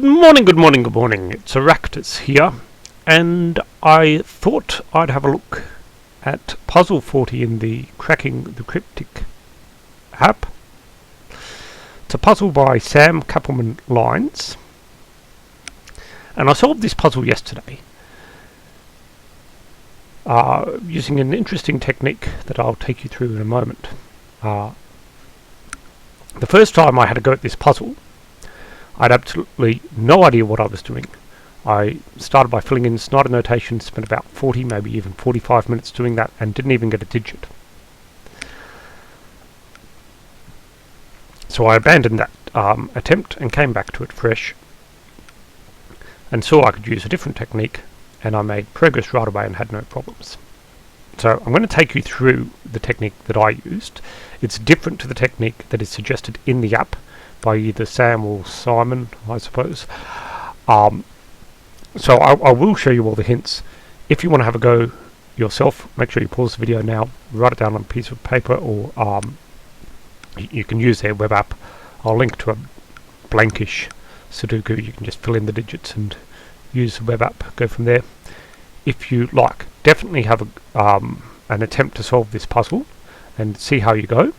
Good morning, good morning, good morning. It's Aractus here, and I thought I'd have a look at Puzzle 40 in the Cracking the Cryptic app. It's a puzzle by Sam Cappleman-Lynes, and I solved this puzzle yesterday using an interesting technique that I'll take you through in a moment. The first time I had a go at this puzzle, I had absolutely no idea what I was doing. I started by filling in Snyder notation, spent about 40, maybe even 45 minutes doing that, and didn't even get a digit. So I abandoned that attempt and came back to it fresh, and saw I could use a different technique, and I made progress right away and had no problems. So I'm going to take you through the technique that I used. It's different to the technique that is suggested in the app by either Sam or Simon, I suppose. So I will show you all the hints. If you want to have a go yourself, make sure you pause the video now, write it down on a piece of paper, or you can use their web app. I'll link to a blankish Sudoku. You can just fill in the digits and use the web app, go from there. If you like, definitely have an attempt to solve this puzzle and see how you go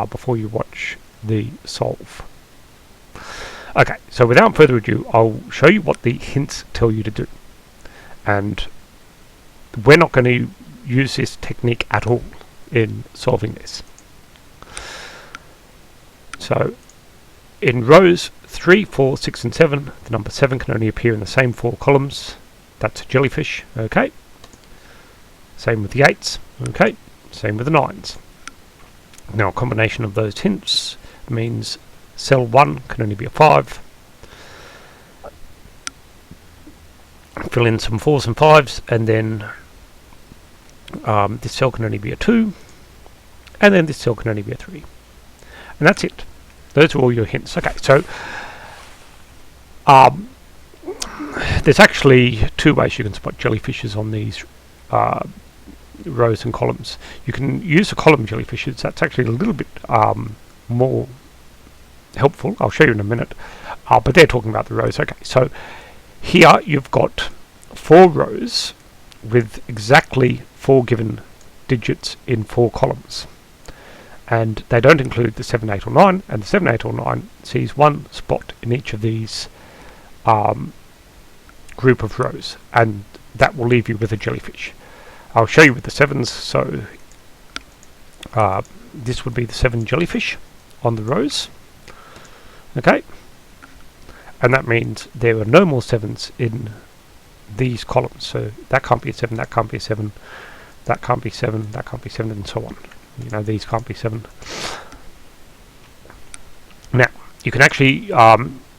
before you watch the solve. Okay, so without further ado, I'll show you what the hints tell you to do. And we're not going to use this technique at all in solving this. So in rows 3, 4, 6 and 7, the number 7 can only appear in the same 4 columns. That's a jellyfish, okay. Same with the 8s, okay. Same with the 9s. Now a combination of those hints means cell 1 can only be a 5. Fill in some 4s and 5s, and then this cell can only be a 2, and then this cell can only be a 3. And that's it. Those are all your hints. Okay, so there's actually 2 ways you can spot jellyfishes on these rows and columns. You can use the column jellyfishes. That's actually a little bit more helpful. I'll show you in a minute, but they're talking about the rows. Okay, so here you've got 4 rows with exactly 4 given digits in 4 columns, and they don't include the 7, 8 or 9, and the 7, 8 or 9 sees 1 spot in each of these group of rows, and that will leave you with a jellyfish. I'll show you with the 7s. So this would be the 7 jellyfish on the rows. Okay, and that means there are no more 7s in these columns. So that can't be a 7, that can't be a 7, that can't be 7, that can't be 7, and so on. You know, these can't be 7. Now, you can actually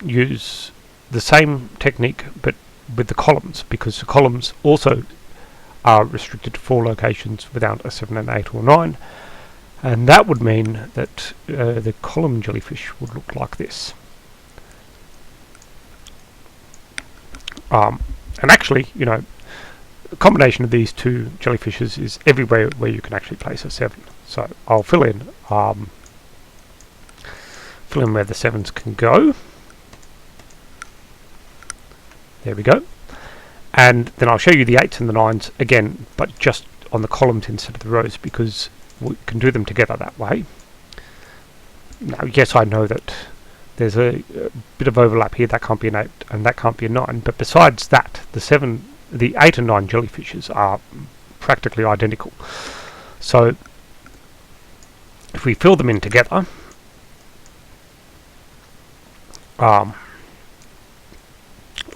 use the same technique, but with the columns, because the columns also are restricted to 4 locations without a 7, an 8 or 9. And that would mean that the column jellyfish would look like this. And actually, you know, the combination of these 2 jellyfishes is everywhere where you can actually place a 7. So I'll fill in where the 7s can go. There we go. And then I'll show you the 8s and the 9s again, but just on the columns instead of the rows, because we can do them together that way. Now, yes, I know that there's a bit of overlap here. That can't be an 8 and that can't be a 9, but besides that, the 8 and 9 jellyfishes are practically identical. So if we fill them in together,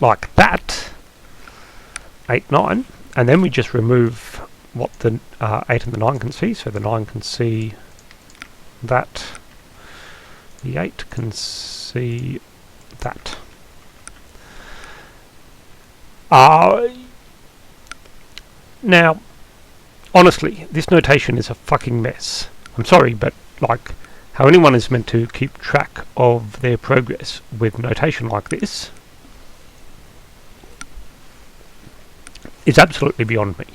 like that, 8, 9, and then we just remove what the 8 and the 9 can see. So the 9 can see that, the 8 can see that. Now, honestly, this notation is a fucking mess. I'm sorry, but like, how anyone is meant to keep track of their progress with notation like this is absolutely beyond me.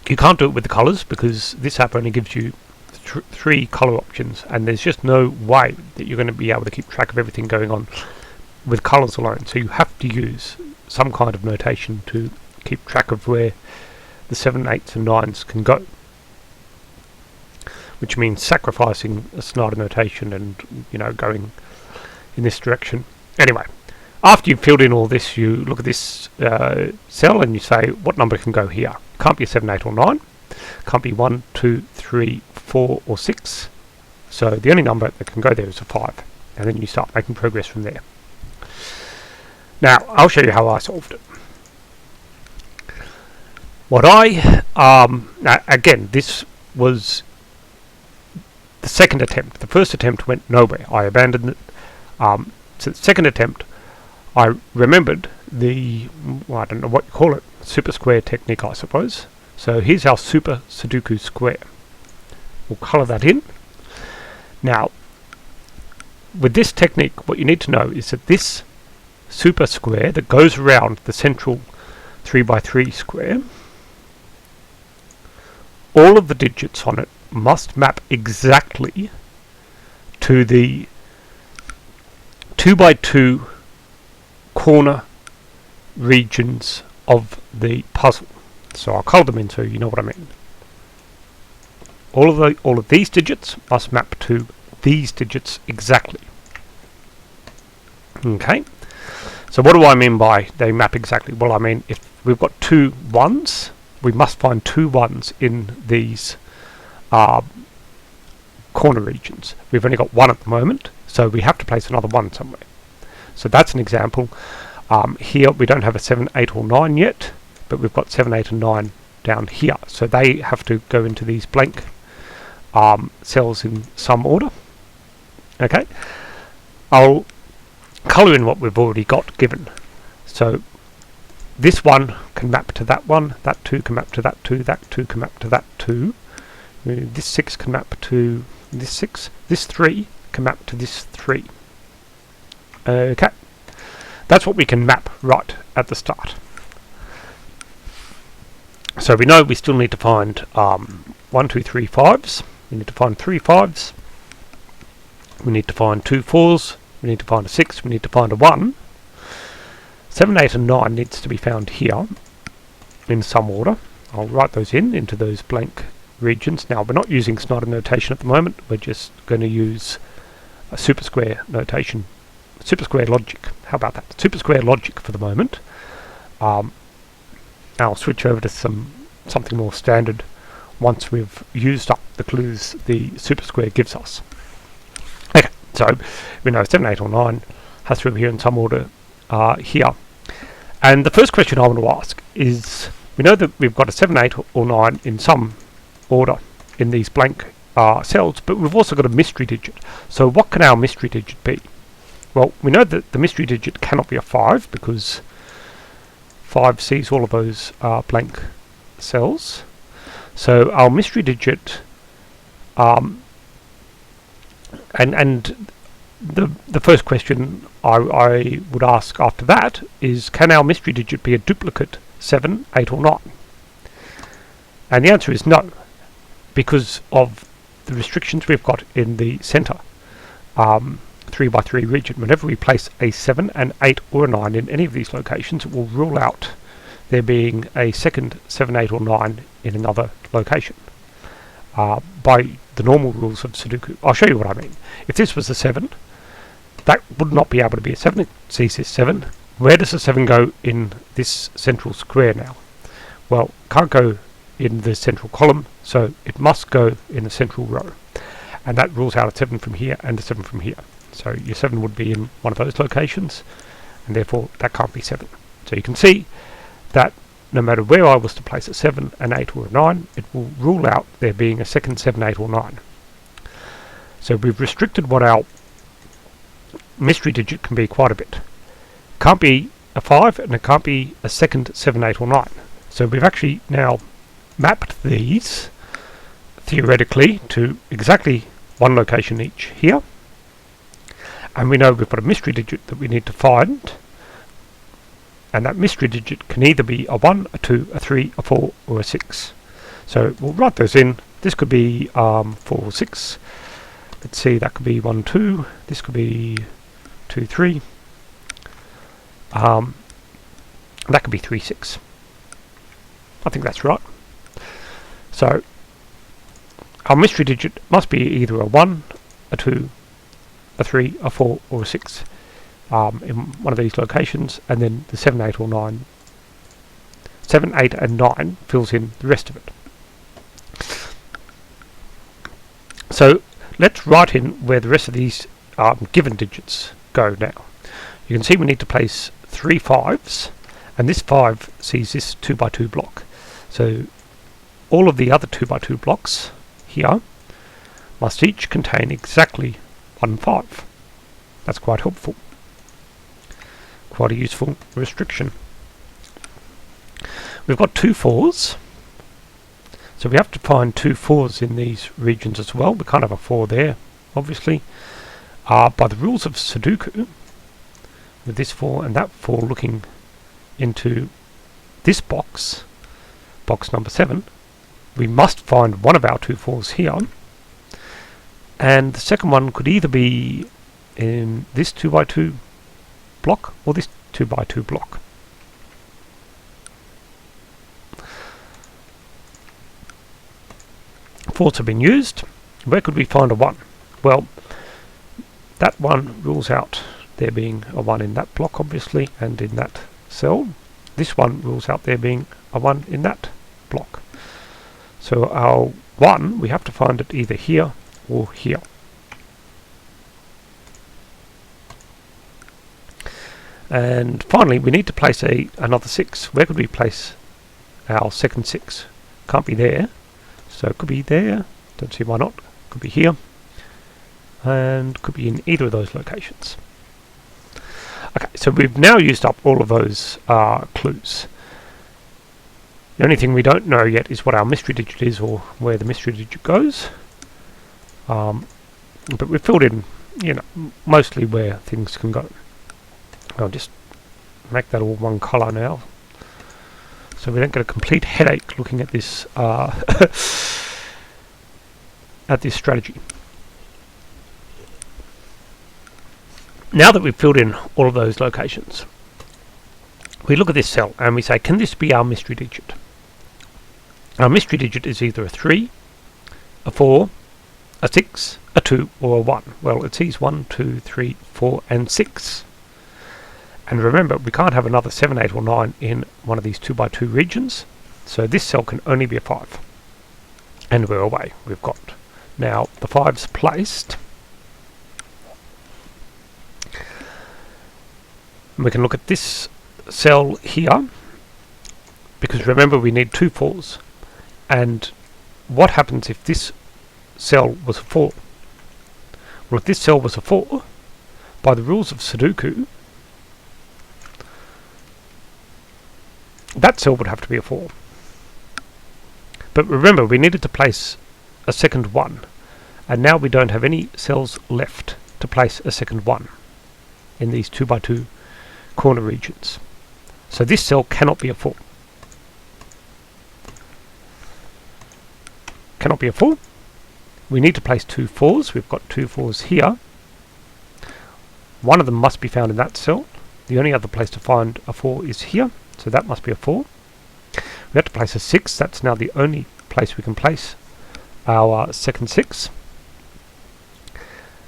You can't do it with the colours, because this app only gives you 3 colour options, and there's just no way that you're going to be able to keep track of everything going on with colours alone, so you have to use some kind of notation to keep track of where the 7, 8s and 9s can go, which means sacrificing a Snyder notation and, you know, going in this direction. Anyway, after you've filled in all this, you look at this cell and you say, what number can go here? Can't be a 7, 8 or 9. Can't be 1, 2, 3, 4 or 6. So the only number that can go there is a 5. And then you start making progress from there. Now, I'll show you how I solved it. What now again, this was the second attempt. The first attempt went nowhere. I abandoned it. So the second attempt, I remembered the, well, I don't know what you call it, Supersquare technique, I suppose. So here's our Super Sudoku square. We'll colour that in. Now, with this technique, what you need to know is that this super square that goes around the central 3x3 square, all of the digits on it must map exactly to the 2x2 corner regions of the puzzle. So I'll colour them in so you know what I mean. All of these digits must map to these digits exactly. Okay. So what do I mean by they map exactly? Well, I mean if we've got 2 1s, we must find 2 1s in these corner regions. We've only got 1 at the moment, so we have to place another 1 somewhere. So that's an example. Here we don't have a 7, 8 or 9 yet, but we've got 7, 8 and 9 down here. So they have to go into these blank cells in some order. Okay. I'll colour in what we've already got given. So this 1 can map to that 1, that 2 can map to that 2, that 2 can map to that 2, this 6 can map to this 6, this 3 can map to this 3. Okay. That's what we can map right at the start. So we know we still need to find 1, 2, 3 5s. We need to find 3 5s. We need to find 2 4s. We need to find a 6. We need to find a 1. 7, 8 and 9 needs to be found here in some order. I'll write those into those blank regions. Now we're not using Snyder notation at the moment. We're just going to use a Supersquare notation. Supersquare logic. How about that? Supersquare logic for the moment. I'll switch over to something more standard once we've used up the clues the Supersquare gives us. Okay, so we know 7, 8 or 9 has to be here in some order here. And the first question I want to ask is, we know that we've got a 7, 8 or 9 in some order in these blank cells, but we've also got a mystery digit. So what can our mystery digit be? Well, we know that the mystery digit cannot be a 5 because 5 sees all of those blank cells. So our mystery digit, and the first question I would ask after that is, can our mystery digit be a duplicate 7, 8 or 9? And the answer is no, because of the restrictions we've got in the centre 3x3 region. Whenever we place a 7, an 8 or a 9 in any of these locations, it will rule out there being a second 7, 8 or 9 in another location by the normal rules of Sudoku. I'll show you what I mean. If this was a 7, that would not be able to be a 7. It sees this 7. Where does the 7 go in this central square now? Well, can't go in the central column, so it must go in the central row. And that rules out a 7 from here and a 7 from here. So your 7 would be in one of those locations, and therefore that can't be 7. So you can see that no matter where I was to place a 7, an 8 or a 9, it will rule out there being a second 7, 8 or 9. So we've restricted what our mystery digit can be quite a bit. Can't be a 5 and it can't be a second 7, 8 or 9. So we've actually now mapped these theoretically to exactly one location each here. And we know we've got a mystery digit that we need to find, and that mystery digit can either be a 1, a 2, a 3, a 4 or a 6. So we'll write those in. This could be 4 or 6. Let's see, that could be 1, 2. This could be 2, 3. that could be 3, 6. I think that's right. So our mystery digit must be either a 1, a 2, a 3, a 4, or a 6 in one of these locations, and then the 7, 8, or 9. 7, 8, and 9 fills in the rest of it. So let's write in where the rest of these given digits go now. You can see we need to place 3 5s, and this 5 sees this 2 by 2 block. So all of the other 2 by 2 blocks here must each contain exactly 1 5. That's quite helpful. Quite a useful restriction. We've got 2 4s, so we have to find 2 4s in these regions as well. We can't have a 4 there, obviously. By the rules of Sudoku, with this 4 and that 4 looking into this box, box number 7, we must find one of our 2 4s here, and the second one could either be in this 2 by 2 block or this 2 by 2 block. Fours have been used. Where could we find a 1? Well, that one rules out there being a 1 in that block, obviously, and in that cell. This one rules out there being a 1 in that block. So our 1, we have to find it either here or here. And finally, we need to place another 6. Where could we place our second 6? Can't be there. So it could be there, don't see why not, could be here, and could be in either of those locations. Okay, so we've now used up all of those clues. The only thing we don't know yet is what our mystery digit is, or where the mystery digit goes. But we've filled in, mostly where things can go. I'll just make that all one colour now, so we don't get a complete headache looking at this at this strategy. Now that we've filled in all of those locations, we look at this cell and we say, can this be our mystery digit? Our mystery digit is either a 3, a 4, a 6, a 2, or a 1. Well, it sees 1, 2, 3, 4, and 6. And remember, we can't have another 7, 8, or 9 in one of these 2 by 2 regions, so this cell can only be a 5. And we're away. We've got now the 5s placed. And we can look at this cell here, because remember we need 2 4s. And what happens if this cell was a 4? Well, if this cell was a 4, by the rules of Sudoku, that cell would have to be a 4. But remember, we needed to place a second 1, and now we don't have any cells left to place a second 1 in these 2 by 2 corner regions. So this cell cannot be a 4. Cannot be a 4. We need to place 2 4s. We've got 2 4s here. One of them must be found in that cell. The only other place to find a 4 is here, so that must be a 4. We have to place a 6. That's now the only place we can place our second 6.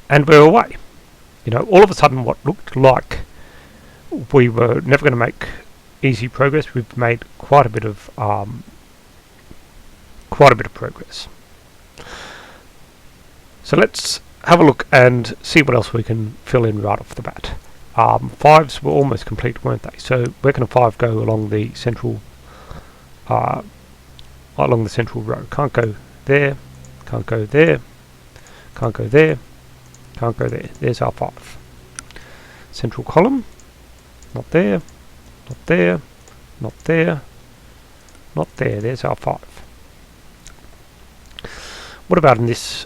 And we're away. All of a sudden what looked like we were never going to make easy progress, we've made quite a bit of progress. So let's have a look and see what else we can fill in right off the bat. 5s were almost complete, weren't they? So where can a 5 go along the central row? Can't go there, can't go there, can't go there, can't go there. There's our 5. Central column, not there, not there, not there, not there. There's our 5. What about in this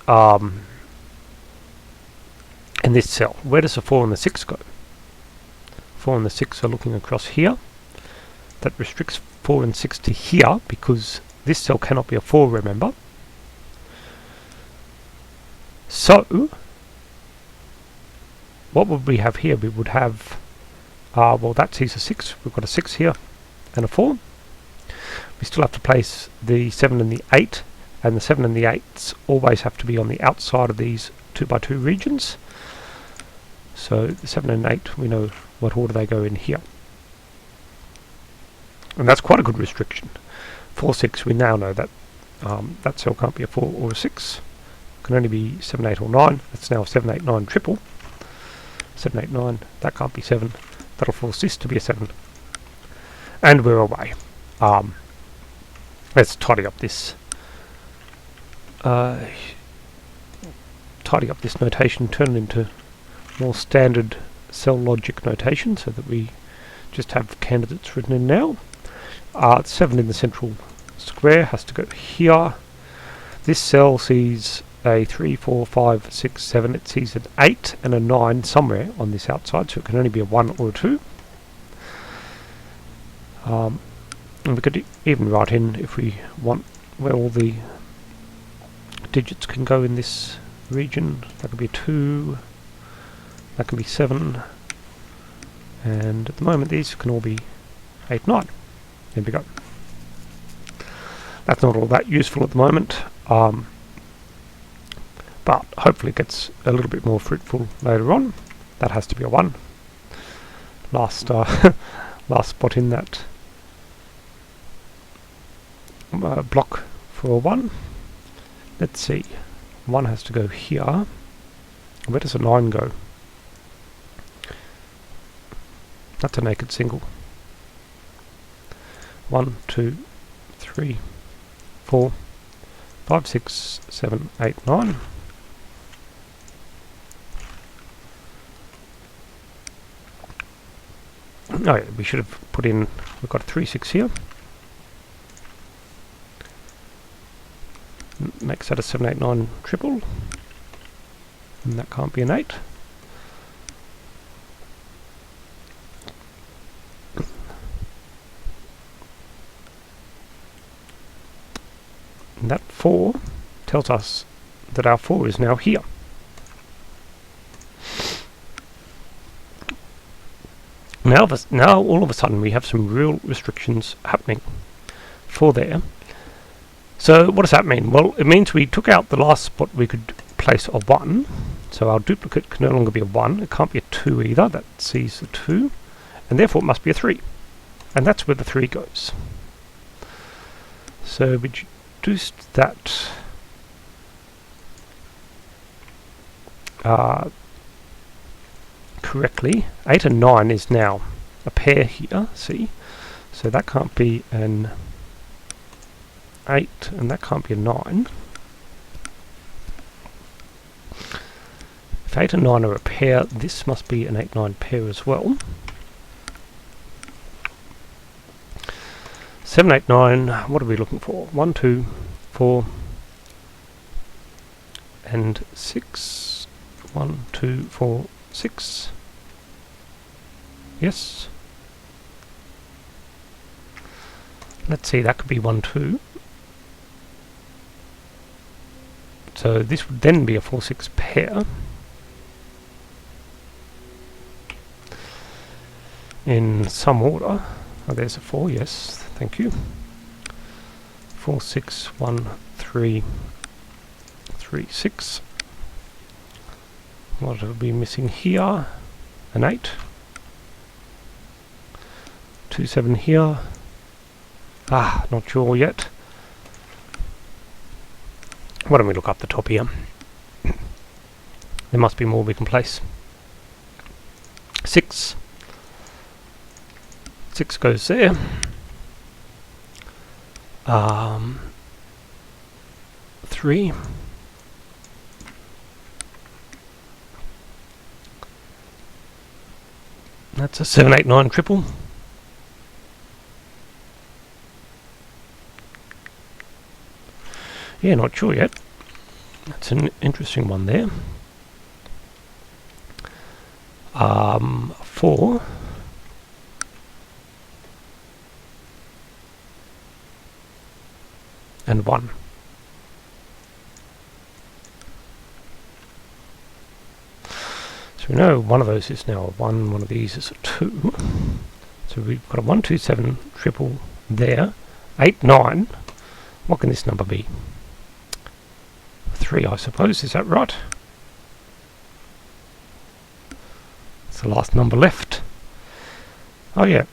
cell? Where does the 4 and the 6 go? 4 and the 6 are looking across here. That restricts 4 and 6 to here, because this cell cannot be a 4, remember. So what would we have here? We would have well, that sees a 6. We've got a 6 here and a 4. We still have to place the 7 and the 8, and the 7 and the 8s always have to be on the outside of these 2x2 regions. So the 7 and 8, we know what order they go in here. And that's quite a good restriction. 4, 6, we now know that that cell can't be a 4 or a 6. It can only be 7, 8 or 9. That's now 7, 8, 9 triple. 7, 8, 9, that can't be 7. That'll force this to be a 7. And we're away. Let's tidy up this notation, turn it into more standard cell logic notation so that we just have candidates written in now. 7 in the central square has to go here. This cell sees a 3, 4, 5, 6, 7. It sees an 8 and a 9 somewhere on this outside, so it can only be a 1 or a 2. And we could even write in, if we want, where all the digits can go in this region. That could be a 2, that can be 7, and at the moment these can all be 8, 9. There we go. That's not all that useful at the moment, but hopefully it gets a little bit more fruitful later on. That has to be a 1. Last spot in that block for a 1. Let's see. 1 has to go here. Where does a 9 go? That's a naked single. 1, 2, 3, 4, 5, 6, 7, 8, 9. Oh yeah, we should have put in, we've got a 3, 6 here. Makes that a 7, 8, 9 triple. And that can't be an 8. And that 4 tells us that our 4 is now here. Now all of a sudden we have some real restrictions happening for there. So what does that mean? Well, it means we took out the last spot we could place a 1. So our duplicate can no longer be a 1. It can't be a 2 either. That sees a 2. And therefore it must be a 3. And that's where the 3 goes. So we reduced that correctly. 8 and 9 is now a pair here, see? So that can't be an 8 and that can't be a 9. If 8 and 9 are a pair, this must be an 8, 9 pair as well. 7, 8, 9, what are we looking for? 1, 2, 4, and 6. 1, 2, 4, 6. Yes. Let's see, that could be 1, 2. So this would then be a 4, 6 pair. In some order. Oh, there's a 4, yes, thank you. 4, 6, 1, 3, 3, 6. What will be missing here? An 8. 2, 7 here. Ah, not sure yet. Why don't we look up the top here? There must be more we can place. 6. 6 goes there. 3. That's a 7, 8, 9 triple. Yeah, not sure yet. That's an interesting one there. 4. And 1. So So we know one of those is now a 1, one of these is a 2. So we've got a 1, 2, 7 triple there. 8, 9. What can this number be? 3, I suppose. Is that right? It's the last number left. Oh yeah.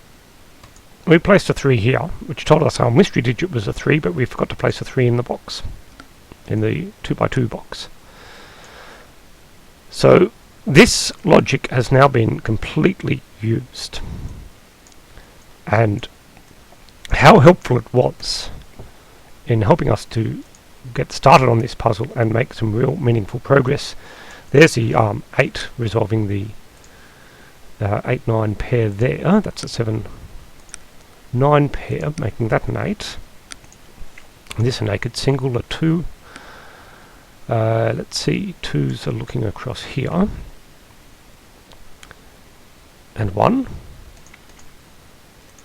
We placed a 3 here, which told us our mystery digit was a 3, but we forgot to place a 3 in the box. In the 2x2 box. So this logic has now been completely used. And how helpful it was in helping us to get started on this puzzle and make some real meaningful progress. There's the 8 resolving the 8-9 pair there. That's a 7-9 pair, making that an 8. And this a naked single, a 2. Let's see, 2s are looking across here. And 1.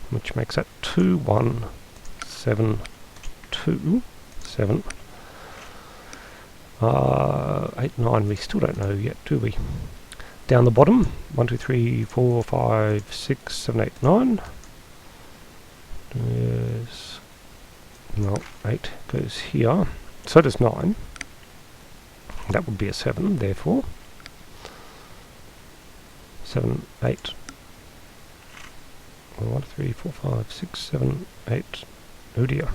Which makes that 2, 1, 7, 2, 7. 8, 9, we still don't know yet, do we? Down the bottom, 1, 2, 3, 4, 5, 6, 7, 8, 9. There's, no, 8 goes here. So does 9. That would be a 7, therefore. 7, 8. 1, 2, 3, 4, 5, 6, 7, 8. Oh dear.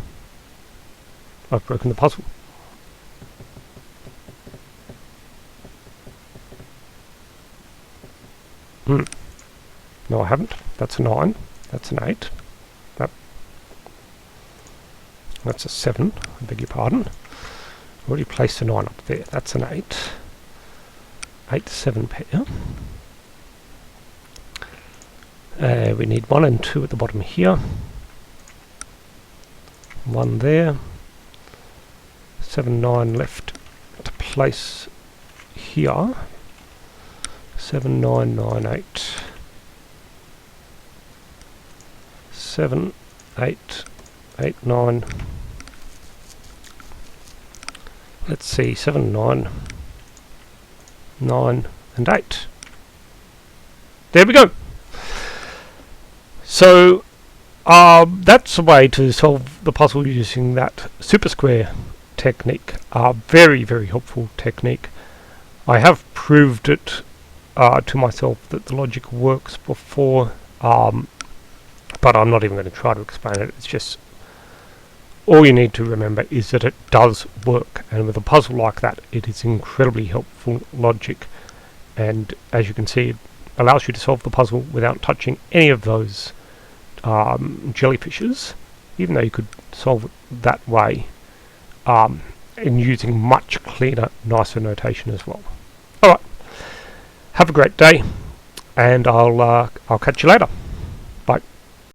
I've broken the puzzle. No, I haven't. That's a 9. That's an 8. That's a 7. I beg your pardon. Already placed a 9 up there. That's an 8. 8, 7 pair. We need 1 and 2 at the bottom here. 1 there. 7, 9 left to place here. 7, 9, 9, 8. 7, 8, 8, 9. Let's see, 7, 9, 9 and 8. There we go. So that's a way to solve the puzzle using that Supersquare technique. Very, very helpful technique. I have proved it to myself that the logic works before, but I'm not even going to try to explain it. It's just all you need to remember is that it does work, and with a puzzle like that it is incredibly helpful logic, and as you can see it allows you to solve the puzzle without touching any of those jellyfishes, even though you could solve it that way and using much cleaner, nicer notation as well. Alright, have a great day, and I'll catch you later.